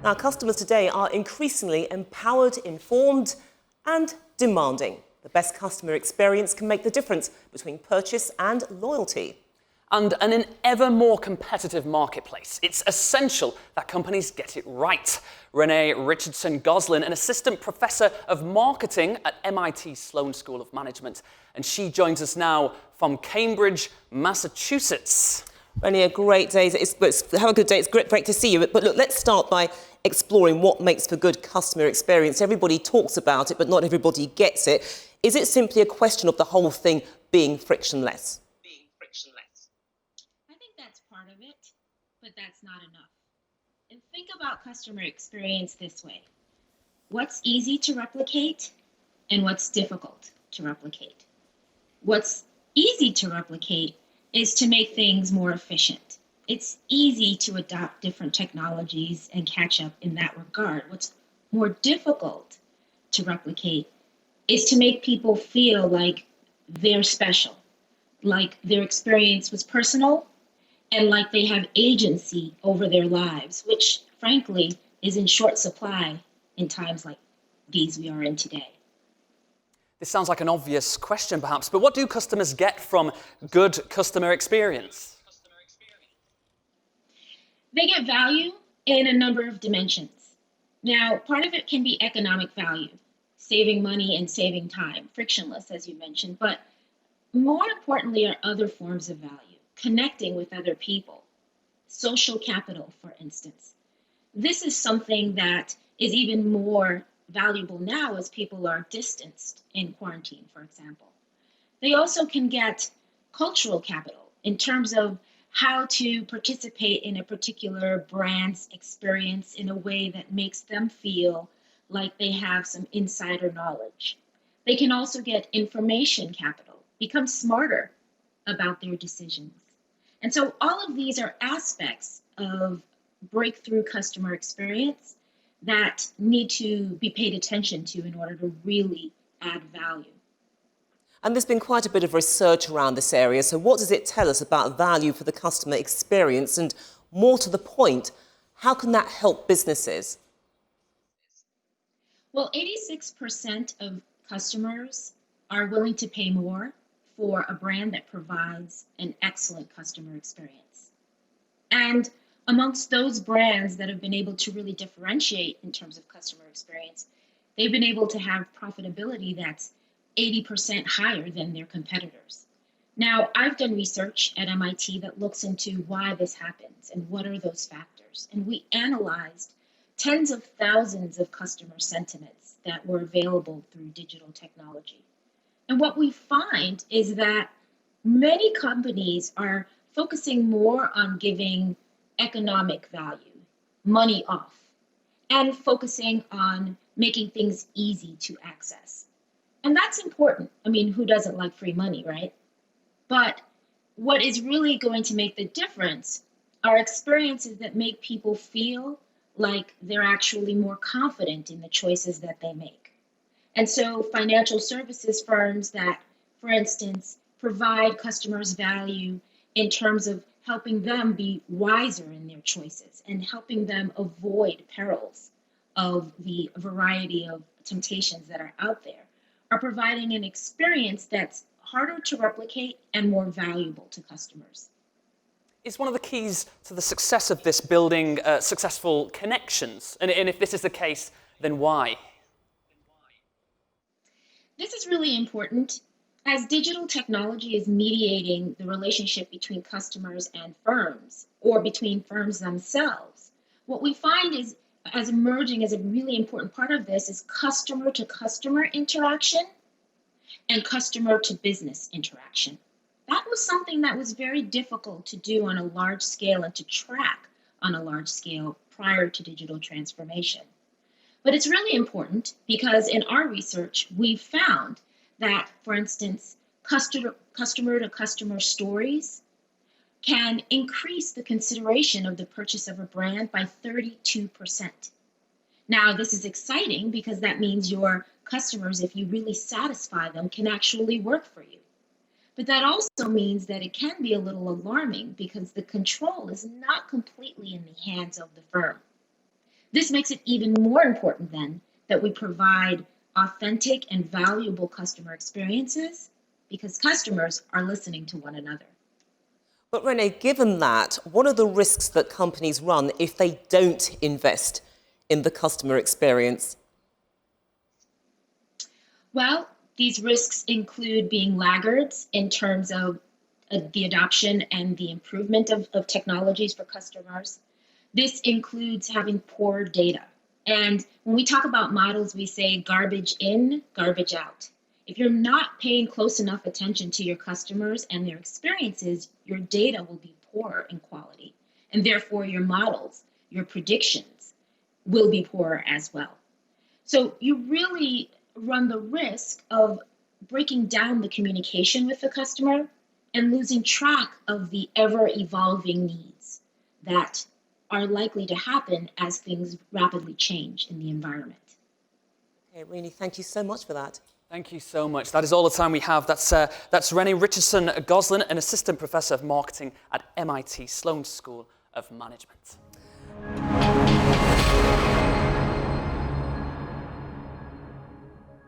Now, customers today are increasingly empowered, informed and demanding. The best customer experience can make the difference between purchase and loyalty. And in an ever more competitive marketplace, it's essential that companies get it right. Renée Richardson Gosline, an assistant professor of marketing at MIT Sloan School of Management, and she joins us now from Cambridge, Massachusetts. Renée, a great day. Have a good day. It's great to see you. But look, let's start by exploring what makes for good customer experience. Everybody talks about it, but not everybody gets it. Is it simply a question of the whole thing being frictionless? I think that's part of it, but that's not enough. And think about customer experience this way. What's easy to replicate and what's difficult to replicate? What's easy to replicate is to make things more efficient. It's easy to adopt different technologies and catch up in that regard. What's more difficult to replicate is to make people feel like they're special, like their experience was personal, and like they have agency over their lives, which frankly is in short supply in times like these we are in today. This sounds like an obvious question perhaps, but what do customers get from good customer experience? They get value in a number of dimensions. Now, part of it can be economic value, saving money and saving time, frictionless, as you mentioned, but more importantly are other forms of value, connecting with other people, social capital, for instance. This is something that is even more valuable now as people are distanced in quarantine, for example. They also can get cultural capital in terms of how to participate in a particular brand's experience in a way that makes them feel like they have some insider knowledge. They can also get information capital, become smarter about their decisions. And so all of these are aspects of breakthrough customer experience that need to be paid attention to in order to really add value. And there's been quite a bit of research around this area. So what does it tell us about value for the customer experience? And more to the point, how can that help businesses? Well, 86% of customers are willing to pay more for a brand that provides an excellent customer experience. And amongst those brands that have been able to really differentiate in terms of customer experience, they've been able to have profitability that's 80% higher than their competitors. Now, I've done research at MIT that looks into why this happens and what are those factors. And we analyzed tens of thousands of customer sentiments that were available through digital technology. And what we find is that many companies are focusing more on giving economic value, money off, and focusing on making things easy to access. And that's important. I mean, who doesn't like free money, right? But what is really going to make the difference are experiences that make people feel like they're actually more confident in the choices that they make. And so financial services firms that, for instance, provide customers value in terms of helping them be wiser in their choices and helping them avoid perils of the variety of temptations that are out there, are providing an experience that's harder to replicate and more valuable to customers. Is one of the keys to the success of this building successful connections? And if this is the case, then why? This is really important. As digital technology is mediating the relationship between customers and firms, or between firms themselves, what we find is, as emerging as a really important part of this, is customer-to-customer interaction and customer-to-business interaction. That was something that was very difficult to do on a large scale and to track on a large scale prior to digital transformation. But it's really important because in our research, we found that, for instance, customer-to-customer stories can increase the consideration of the purchase of a brand by 32%. Now, this is exciting because that means your customers, if you really satisfy them, can actually work for you. But that also means that it can be a little alarming because the control is not completely in the hands of the firm. This makes it even more important then that we provide authentic and valuable customer experiences because customers are listening to one another. But Renée, given that, what are the risks that companies run if they don't invest in the customer experience? Well, these risks include being laggards in terms of the adoption and the improvement of technologies for customers. This includes having poor data. And when we talk about models, we say garbage in, garbage out. If you're not paying close enough attention to your customers and their experiences, your data will be poor in quality. And therefore, your models, your predictions will be poorer as well. So you really run the risk of breaking down the communication with the customer and losing track of the ever-evolving needs that are likely to happen as things rapidly change in the environment. Okay, Renée, thank you so much for that. Thank you so much. That is all the time we have. That's Renée Richardson Gosline, an assistant professor of marketing at MIT Sloan School of Management.